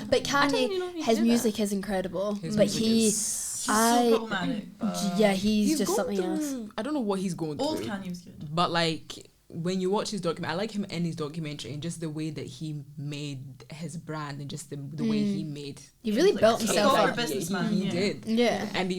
But Kanye, his music is incredible. But he's so problematic. He's just something else. I don't know what he's going through. Old Kanye was good. But like when you watch his documentary, I like him in his documentary and just the way that he made his brand and just the way he made. He really built himself up. He did. Yeah. And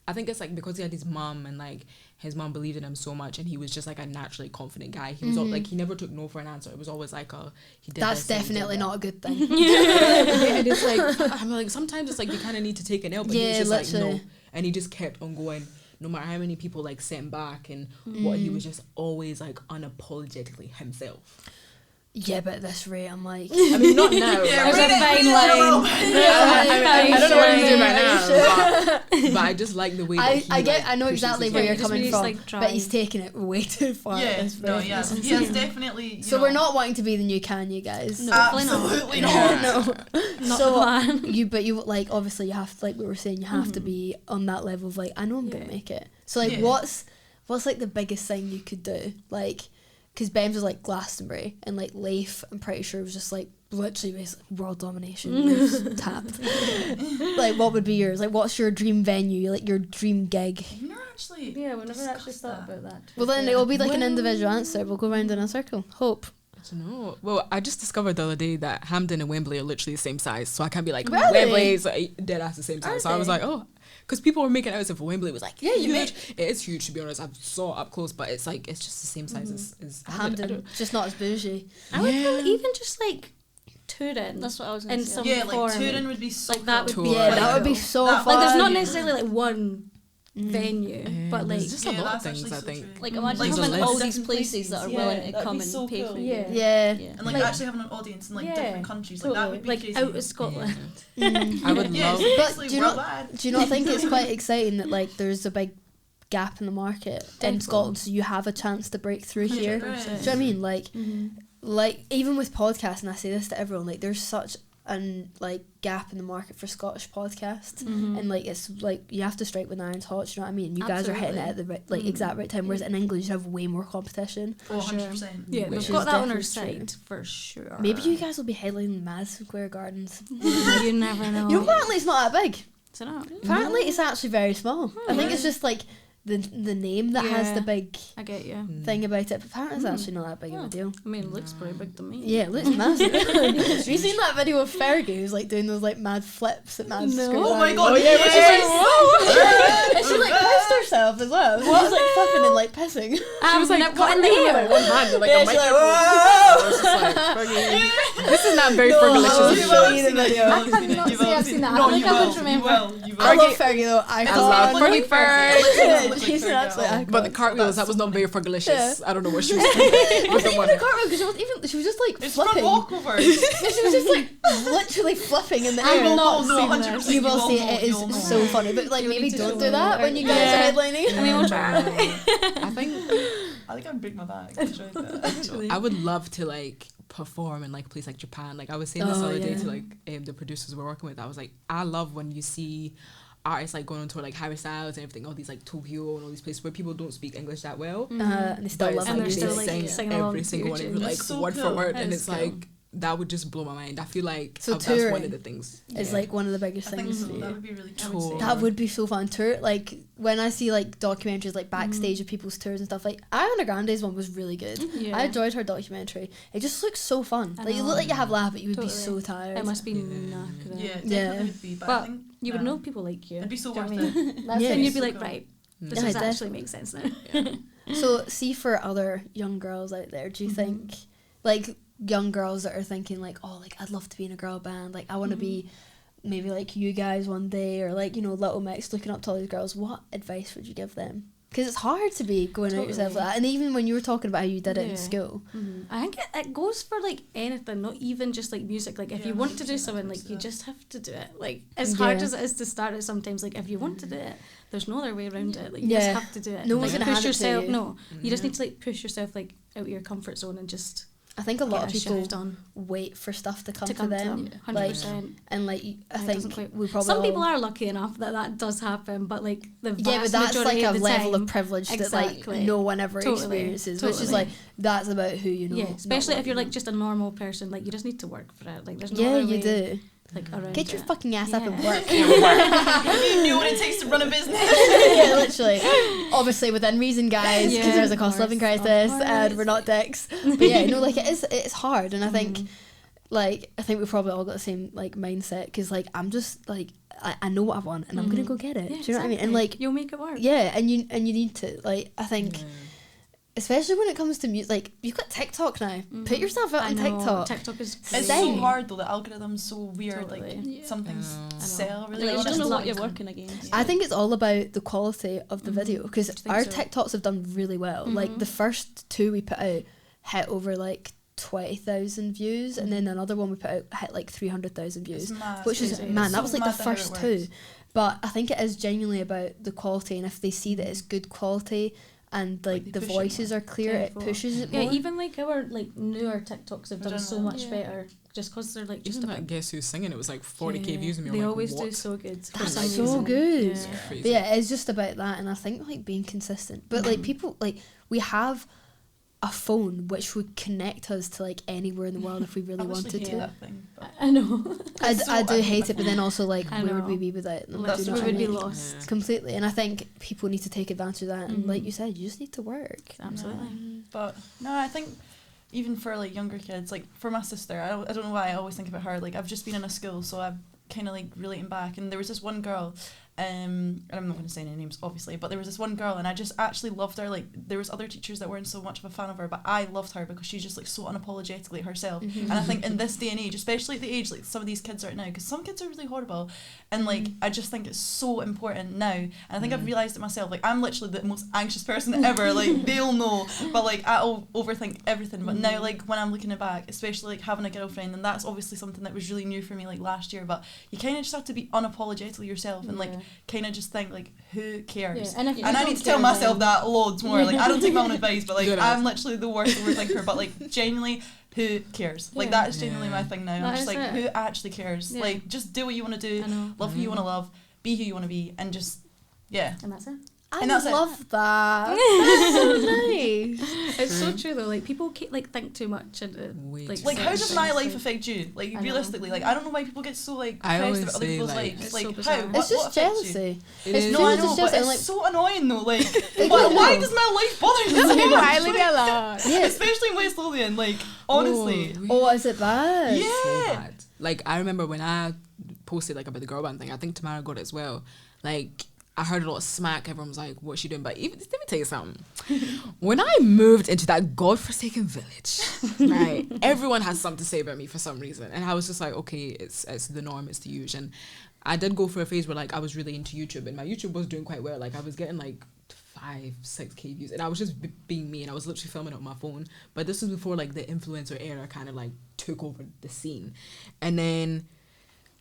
I think it's like because he had his mom and like his mom believed in him so much and he was just like a naturally confident guy. He was like he never took no for an answer. It was always like he did. That's definitely not a good thing. And it's like I'm like sometimes it's like you kind of need to take an L, but he was just literally. like no, and he just kept on going. No matter how many people like sent him back and what, he was just always like unapologetically himself. Yeah, but at this rate, I'm like... I mean, not now. There's a fine line. I don't know what he's doing right now, but I just like the way that he I know exactly where you're coming from, like, but he's taking it way too far. Yeah, no, yeah. He has definitely... So we're not wanting to be the new Kanye, guys. No, absolutely not. not. Not So the plan. you like obviously you have to, like we were saying, you have to be on that level of like I know I'm gonna make it. So like what's like the biggest thing you could do, like because Bems was like Glastonbury and like Leif I'm pretty sure was just like literally basically world domination was tapped. Like what would be yours, like what's your dream venue, like your dream gig? We never actually thought about that. Well then it will be like an individual answer. We'll go round in a circle. Hope. I don't know. Well, I just discovered the other day that Hampden and Wembley are literally the same size, so I can't be like Really? Wembley's dead ass the same size. So I was they? like, oh, because people were making out as if Wembley was like huge. It is huge to be honest. I saw it up close, but it's like it's just the same size as Hampden, just not as bougie. I would go even just like Turin. That's what I was going to say. Yeah, like Turin would be so like that would cool. be that would be so fun. like there's not necessarily like one venue, but like there's just a lot of things I think. Like imagine Like, having so all let's- these places that are willing to come and pay for you. Yeah. And like actually having an audience in like different countries, like that would be like crazy. out of Scotland. I would Yeah, love. But seriously, do you worldwide. not think it's quite exciting that like there's a big gap in the market in Scotland, so you have a chance to break through here? Do you know what I mean? Like, like even with podcasts, and I say this to everyone, like there's such an like gap in the market for Scottish podcasts, and like it's like you have to strike when the iron's hot. Do you know what I mean? You guys are hitting it at the right, exact right time. Whereas in England, you have way more competition. Oh, 100%. Yeah, Which we've got is that on our definitely side true. for sure. Maybe you guys will be headlining Madison Square Gardens. You never know. You know, apparently it's not that big. Is it not? Apparently it's actually very small. I think it's just like the name that has the big I get you. thing about it. But apparently it's actually not that big of a deal. I mean, it looks pretty big to me. Yeah, it looks massive. Have you seen that video of Fergie who's like doing those like mad flips at Madison Square Oh my Garden? god, yeah, but she's like, Whoa! And she like pissed herself as well. She was like flipping and like pissing. She was like, what in the air? one hand, and, like Yeah, a she's microphone. like, I was just like, Fergie, this is not very Fergalicious. you will see the video. I cannot say I've seen that. No, I think you I will. would remember. You will. I love Fergie though. I love Fergie Ferg. She's an absolute icon. But the cartwheels, that was not very Fergalicious. I don't know what she was doing with the Even one. the cartwheel, because she was just like It's front flipping. walkovers. She was just like literally flipping in the I air. will not seen know that. 100%. You will see know, it is you'll know. so funny, but like maybe need to don't show do me. that when you guys Yeah. are headlining. I mean, we'll try. I think I think I'd break my back. Actually. I would love to like perform in like a place like Japan. Like I was saying this Oh, other day yeah. to like the producers we're working with. I was like, I love when you see artists like going on tour like Harry Styles and everything, all these like Tokyo and all these places where people don't speak English that well. And they still But love it's And it. they're still, they like, sing singing along every to single your one, tune. like That's so word for cool. word, That and is it's cool. like that would just blow my mind. I feel like So that's one touring of the things. It's like one of the biggest I think things so. for That you. would be really Tour. cool. That would be so fun. Tour, like when I see like documentaries like backstage of people's tours and stuff, like Ariana Grande's one was really good. Yeah. I enjoyed her documentary. It just looks so fun. I Like you know. look like you have laugh, but you would Totally. be so tired. It must be knackered. Yeah, it Yeah. definitely would be. But, I But think you would know people like you. it'd be so Do you worth know what I it. mean? That's Yeah. when you'd be So like, cool. right, this Yeah, does definitely. actually make sense now. So, see for other young girls out there, do you think, like, young girls that are thinking, like, oh, like, I'd love to be in a girl band, like, I want to be maybe like you guys one day, or like, you know, Little Mix looking up to all these girls, what advice would you give them? Because it's hard to be going out yourself like that. And even when you were talking about how you did it in school. I think it goes for like anything, not even just like music. Like if you want to do something, like you just have to do it. Like as hard as it is to start it sometimes, like if you want to do it, there's no other way around it. Like you just have to do it. No like, one's gonna push hand it to yourself. you. No, you just need to like push yourself like out of your comfort zone and just I think a lot of get a people shift on. wait for stuff to come to, To come to them. them, Like, 100%. and like, I it think doesn't quite- we probably Some people all- are lucky enough that does happen, but like the vast yeah, but that's majority like a of the level time, of privilege that Exactly. like no one ever Totally. experiences, which is Totally. like that's about who you know. Yeah, not especially what if you're you like just a normal person, like you just need to work for it. Like there's no know. Yeah, other you way. do. like around Get your it. fucking ass up and work. You knew what it takes to run a business. Yeah, literally. Obviously within reason, guys, because Yeah, there's a of cost of living course, crisis of and course. we're not dicks. But yeah, no, like it's hard, and I think like I think we've probably all got the same like mindset, because like I'm just like I know what I want and I'm gonna go get it. Yeah, Do you know what I mean? And exactly. like you'll make it work. yeah, and you need to, like, I think especially when it comes to music, like you've got TikTok now. Put yourself out I on know, TikTok. TikTok is It's Same. so hard though. The algorithm's so weird. Totally. Like Yeah. some things I know. sell really Like, well. you don't know and what some you're things working against. I think it's all about the quality of the video, because think our so. TikToks have done really well. Like the first two we put out hit over like 20,000 views, and then another one we put out hit like 300,000 views, It's mad. which is Crazy. man, It's that so was like mad the how it first works. two. But I think it is genuinely about the quality, and if they see that it's good quality and like they the push it voices more. are clear, it Careful. pushes it Yeah, more. even like our like newer TikToks have done so General. much better, just because they're like just Even a that bit. Guess Who's Singing, it was like 40k Yeah. views, and we They were like, always what? do so good. For That's some so reason. good. Yeah. Crazy. But yeah, it's just about that, and I think like being consistent. But like people, like we have a phone which would connect us to like anywhere in the world if we really I literally wanted hate to. that thing. But I know. I So do I hate hate it, but then also like I where would know. we be without them? That's Do you know we what I would be mean? lost. Yeah. Completely, and I think people need to take advantage of that. And like you said, you just need to work. Absolutely. But no, I think even for like younger kids, like for my sister, I don't know why I always think about her. Like I've just been in a school, so I'm kind of like relating back. And there was this one girl, and I'm not going to say any names obviously, but there was this one girl, and I just actually loved her. Like there was other teachers that weren't so much of a fan of her, but I loved her because she's just like so unapologetically herself. And I think in this day and age, especially at the age like some of these kids are now, because some kids are really horrible, and like I just think it's so important now. And I think I've realised it myself. Like I'm literally the most anxious person ever. Like they'll know, but like I'll overthink everything. But now like when I'm looking back, especially like having a girlfriend, and that's obviously something that was really new for me like last year. But you kind of just have to be unapologetically yourself, and like kind of just think like who cares. Yeah. And if you And I don't need to tell care, myself then- that loads more. Like I don't take my own advice, but like Good I'm literally the worst overthinker. But like genuinely, who cares? Like Yeah. that is genuinely my thing now. I'm That just is like, it. who actually cares? Yeah. Like just do what you want to do, I know. love who you want to love, be who you want to be, and just yeah. And that's it. I And that's it. love that. That's so nice. It's so true though. Like people like think too much and Way like too Like how much. does my life affect you? Like I know. realistically, like I don't know why people get so like I pressed always about other say, people's like- lives. It's Like so how? bizarre. What, It's just what affects you? jealousy. It It's is. No, I It's know, just but jealousy, it's like- so annoying though. Like, Like, why no. does my life bother you so much? Highly Like, a lot. Yeah. especially in West Lothian, like honestly. Oh, is it bad? Yeah. So bad. Like I remember when I posted like about the girl band thing. I think Tamara got it as well. Like I heard a lot of smack. Everyone was like, "What's she doing?" But even let me tell you something. When I moved into that godforsaken village, right, everyone has something to say about me for some reason, and I was just like, "Okay, it's the norm, it's the usual." And I did go through a phase where like I was really into YouTube, and my YouTube was doing quite well. Like I was getting like 5-6K views, and I was just being me, and I was literally filming it on my phone. But this was before like the influencer era kind of like took over the scene, and then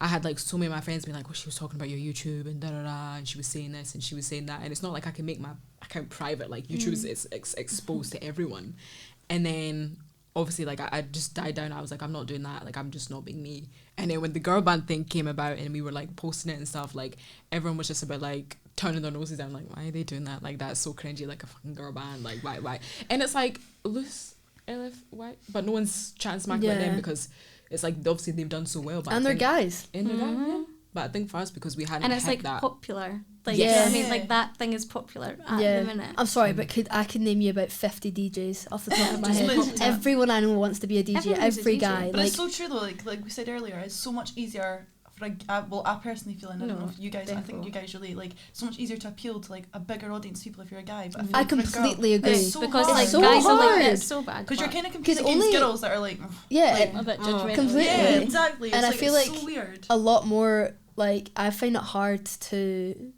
I had like so many of my friends being like, "Well, she was talking about your YouTube and da da da," and she was saying this and she was saying that, and it's not like I can make my account private. Like YouTube is exposed to everyone, and then obviously like I just died down. I was like, I'm not doing that. Like I'm just not being me. And then when the girl band thing came about and we were like posting it and stuff, like everyone was just about like turning their noses down, like why are they doing that? Like that's so cringy. Like a fucking girl band. Like why? And it's like loose, Elif, why? But no one's chatting smack about them because it's like obviously they've done so well. But And I they're think- guys. in the guy, yeah. But I think for us because we hadn't and it's had like that. popular. Like Yeah. you know what I mean, like that thing is popular at Yeah. the minute. I'm sorry, but I could name you about 50 DJs off the top of my Just head. literally. Everyone I know wants to be a DJ. Everyone's a Every DJ. guy. But Like it's so true though. Like we said earlier, it's so much easier. I personally feel, and I don't No, know if you guys, I think defo. you guys relate, like so much easier to appeal to like a bigger audience of people if you're a guy. But I completely agree. It's so because hard. like It's so guys are like hard. it's so bad. Because you're but- kind of competing 'Cause against only- girls that are like, yeah, like, A bit oh. judgmental. Completely. yeah, exactly. And It's I like, feel it's like so weird. a lot more, like I find it hard to,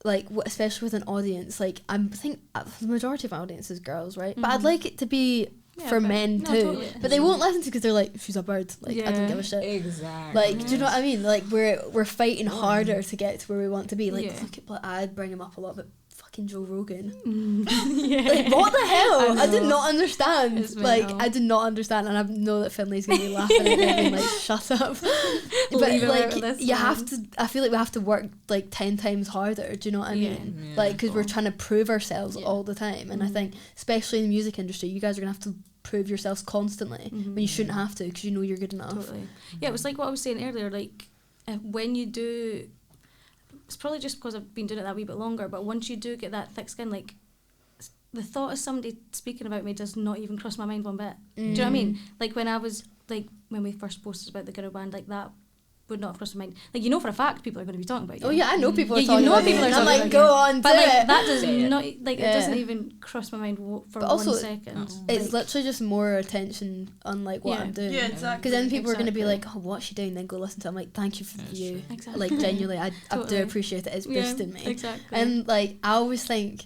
like especially with an audience, like I think the majority of our audience is girls, right? But I'd like it to be Yeah, for but- men no, too, totally. but they won't listen to because they're like, she's a bird, like I don't Yeah. give a shit. Exactly. Like, do you know what I mean? Like we're fighting harder to get to where we want to be. Like, Yeah. look at, I'd bring him up a lot, but fucking Joe Rogan. yeah. Like, what the hell? I did know. not understand. It's Like, mental. I did not understand, and I know that Finley's gonna be laughing at me, being like, "Shut up." But Leave him out like, of this you one. have to. I feel like we have to work like 10 times harder. Do you know what I Yeah. mean? Yeah. Like, because we're trying to prove ourselves Yeah. all the time, and I think, especially in the music industry, you guys are gonna have to prove yourselves constantly when you shouldn't have to, because you know you're good enough. Totally. Yeah, it was like what I was saying earlier, like when you do, it's probably just because I've been doing it that wee bit longer, but once you do get that thick skin, like the thought of somebody speaking about me does not even cross my mind one bit. Do you know what I mean? Like when I was, like when we first posted about the girl band, like that would not have crossed my mind. Like you know for a fact people are going to be talking about you. Oh yeah, I know people are Yeah, talking you know about people you. are And I'm talking like, about go you. on, But do like it. that does Yeah. not, like Yeah. it doesn't even cross my mind for But also, 1 second. It's Like, literally just more attention on like what Yeah. I'm doing. Yeah, exactly. Because then people are going to be Exactly. like, oh, what's she doing? Then go listen to it. I'm like, thank you for That's you. true. Exactly. Like, genuinely, I do Totally. appreciate it. It's yeah, boosting me. exactly. And like, I always think,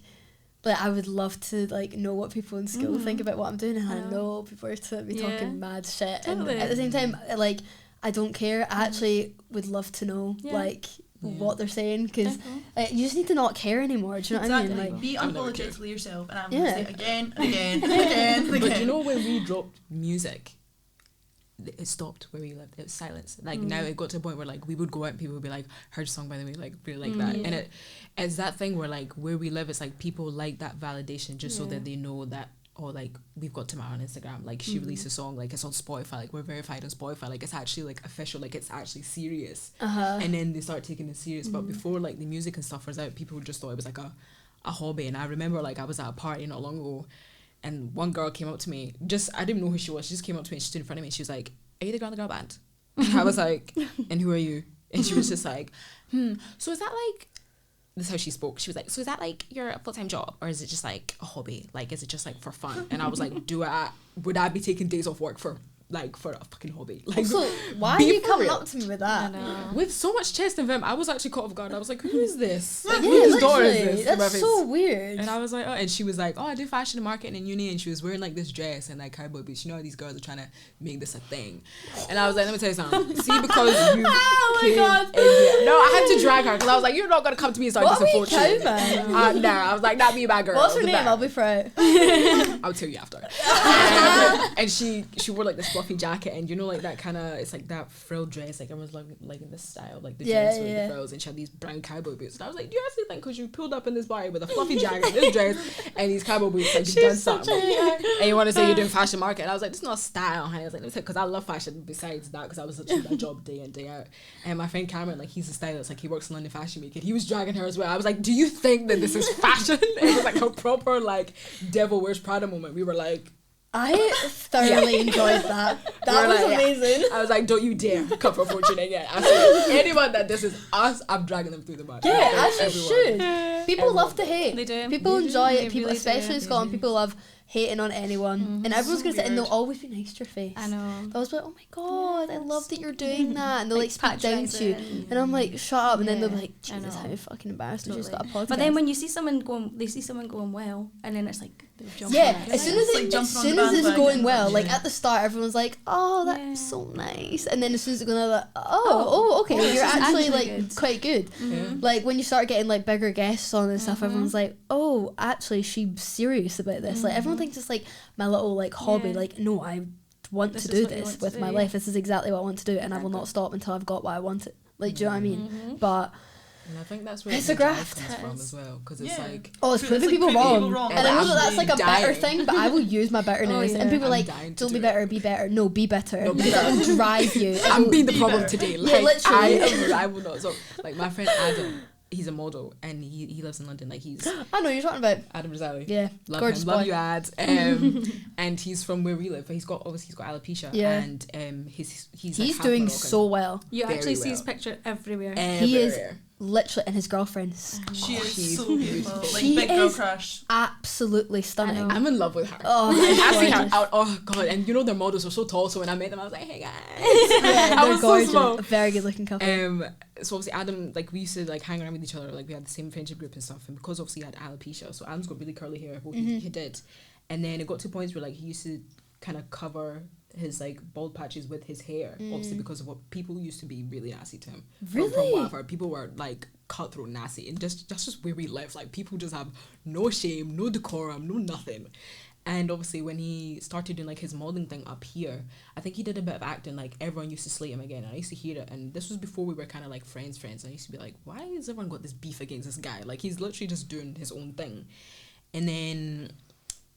like, I would love to like know what people in school think about what I'm doing, and I know people are to be Yeah. talking mad shit. Totally. And at the same time, like, I don't care. I actually would love to know Yeah. like Yeah. what they're saying, because Definitely. you just need to not care anymore. Do you know what I Exactly. mean? Like, Be I've never cared. unapologetically yourself, and I'm Yeah. gonna say it again and again and again and again. But you know when we dropped music, it stopped where we lived. It was silence. Like now it got to a point where like we would go out and people would be like, heard your song by the way, like really like that. Yeah. And it's that thing where like where we live, it's like people like that validation just so Yeah. that they know that, oh, like we've got Tamara on Instagram, like she released a song, like it's on Spotify, like we're verified on Spotify, like it's actually like official, like it's actually serious. And then they start taking it serious. But before like the music and stuff was out, people just thought it was like a hobby. And I remember like I was at a party not long ago, and one girl came up to me, I didn't know who she was, she just came up to me and she stood in front of me and she was like, are you the girl in the girl band? I was like, and who are you? And she was just like, so is that like, this is how she spoke, she was like, so is that like your full-time job, or is it just like a hobby, like is it just like for fun? And I was like, would I be taking days off work for a fucking hobby? Like, so why are be you for coming real. up to me with I that? know. With so much chest and vim, I was actually caught off guard. I was like, who is this? Like, Yeah, whose daughter is literally. this? In my That's face. so weird. And I was like, oh, and she was like, oh, I do fashion and marketing in uni, and she was wearing like this dress and like cowboy boots. You know how these girls are trying to make this a thing. And I was like, let me tell you something. See, because you Oh my came God. in here. No, I had to drag her because I was like, you're not gonna come to me and start What are we disappointing. cowman? No, I was like, not me, my girl. What's her the name? bad. I'll be proud. I'll tell you after. And she wore like this fluffy jacket, and you know, like that kind of, it's like that frill dress, like everyone's like in this style, like the dress with the frills, and she had these brown cowboy boots. And I was like, do you actually think because you pulled up in this bar with a fluffy jacket, this dress, and these cowboy boots, like you've done something, and you want to say you're doing fashion market? And I was like, this is not style, honey. I was like, because I love fashion. Besides that, because I was literally that job day in day out. And my friend Cameron, like he's a stylist, like he works in London Fashion Week, and he was dragging her as well. I was like, do you think that this is fashion? It was like a proper like Devil Wears Prada moment. We were like, I thoroughly enjoyed that. That We're was like, amazing. I was like, don't you dare come for fortune again. I said, anyone that this is us, I'm dragging them through the mud. Yeah, Like, as you everyone. should. People love to hate. They do. People They do. enjoy They it. People, really especially in do. Scotland, people love hating on anyone, and everyone's So gonna sit and they'll weird. always be nice to your face. I know. They'll always be like, "Oh my god, I love that you're doing that," and they'll like speak down to you, patronising. and I'm like, "Shut up!" And then they'll be Yeah, like, I "Jesus, know. how fucking embarrassing! You just got a Totally. podcast." But then when you see someone going well, and then it's like they're jumping. yeah, on it. as soon as It's like as jumping on soon the as it's bandwagon. going well, like Yeah. at the start, everyone's like, "Oh, that's Yeah. so nice," and then as soon as it's going, they're like, "Oh, okay, oh, you're this is actually actually like good." quite good." Yeah. Like when you start getting like bigger guests on and stuff, everyone's like, "Oh, actually, she's serious about this." Like everyone thinks it's like my little like hobby. Yeah. Like, no, I want This to is do what you this want to with do, my yeah. life. This is exactly what I want to do, and I will not stop until I've got what I wanted. Like, do you know what I mean? But And I think that's where It's the a drive graft. comes from as well, because it's Yeah. like, oh, it's It's proving like people proving wrong. people wrong. And I know I'm that that's like a bitter dying. thing, but I will use my bitterness. yeah. And people are I'm like, dying to "Don't do be it. bitter, be better." No, be better. No, be Because it will drive you. It I'm will- being the be problem better. today. Yeah, Like, literally. I will not. So, like, my friend Adam, he's a model, and he lives in London. Like, he's I know you're talking about. Adam Rosali. Yeah, Love gorgeous him. Love boy. you, Ad. And he's from where we live. He's got alopecia. Yeah. And he's He's like doing half so well. You Very actually see his well. picture everywhere. He is Everywhere. literally, and his girlfriend's She is she's so beautiful. beautiful. Like She big girl is- crush. absolutely stunning. I know. I'm in love with her. Oh, I she's see her gorgeous. out. Oh god! And you know their models are so tall. So when I met them, I was like, "Hey guys." Yeah, I they're was so gorgeous. small. A very good looking couple. So obviously Adam, like we used to like hang around with each other, like we had the same friendship group and stuff. And because obviously he had alopecia, so Adam's got really curly hair. Well, he did, and then it got to points where like he used to kind of cover his like bald patches with his hair, obviously because of what people used to be really nasty to him. From what Really? I've heard, people were like cutthroat nasty, and that's just where we live. Like people just have no shame, no decorum, no nothing. And obviously when he started doing like his modeling thing up here, I think he did a bit of acting, like everyone used to slate him again, and I used to hear it, and this was before we were kind of like friends. I used to be like, why has everyone got this beef against this guy? Like he's literally just doing his own thing. And then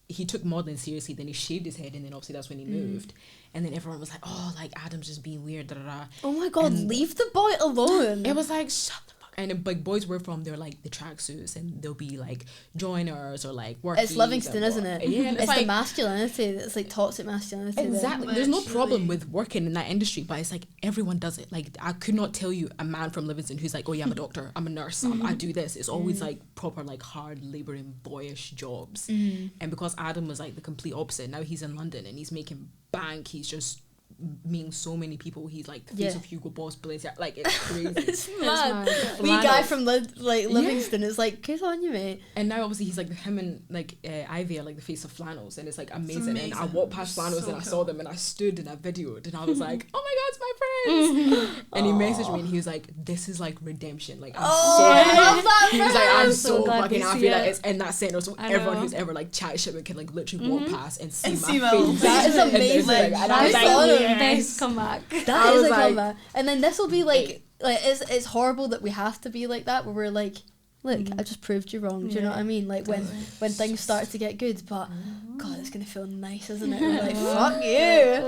he took modeling seriously, then he shaved his head, and then obviously that's when he moved. And then everyone was like, oh, like Adam's just being weird, da da da. Oh my god, leave the boy alone. It was like, shut the fuck. And like boys were from, they're like the tracksuits, and they'll be like joiners or like work. It's Livingston, isn't it? Yeah, and it's like, the masculinity. It's like toxic masculinity. Exactly. There's no problem with working in that industry, but it's like everyone does it. Like I could not tell you a man from Livingston who's like, oh yeah, I'm a doctor, I'm a nurse, I do this. It's always like proper like hard labouring boyish jobs. And because Adam was like the complete opposite, now he's in London and he's making bank. He's just meeting so many people. He's like the face of Hugo Boss, Balenciaga. Like it's crazy. It's mad. Wee guy from Livingston is like, good on you, mate. And now obviously he's like him and like Ivy are like the face of flannels, and it's like amazing. And I walked past flannels and I saw them and I stood and I videoed and I was like, oh my god, it's my friends. And he messaged me and he was like, this is like redemption. Like I'm so happy. I love that. He was like, I'm so so glad fucking we happy see that it. it's in that center, so I everyone know. who's ever like chat shit with can like literally walk past and see see my my face. That is And amazing. like, and I was That's like, awesome. Best comeback. That I is was a like- comeback. And then this will be like it's horrible that we have to be like that, where we're like, look, I just proved you wrong. Do you know what I mean? Like when things start to get good, but God, it's gonna feel nice, isn't it? We're like, fuck you.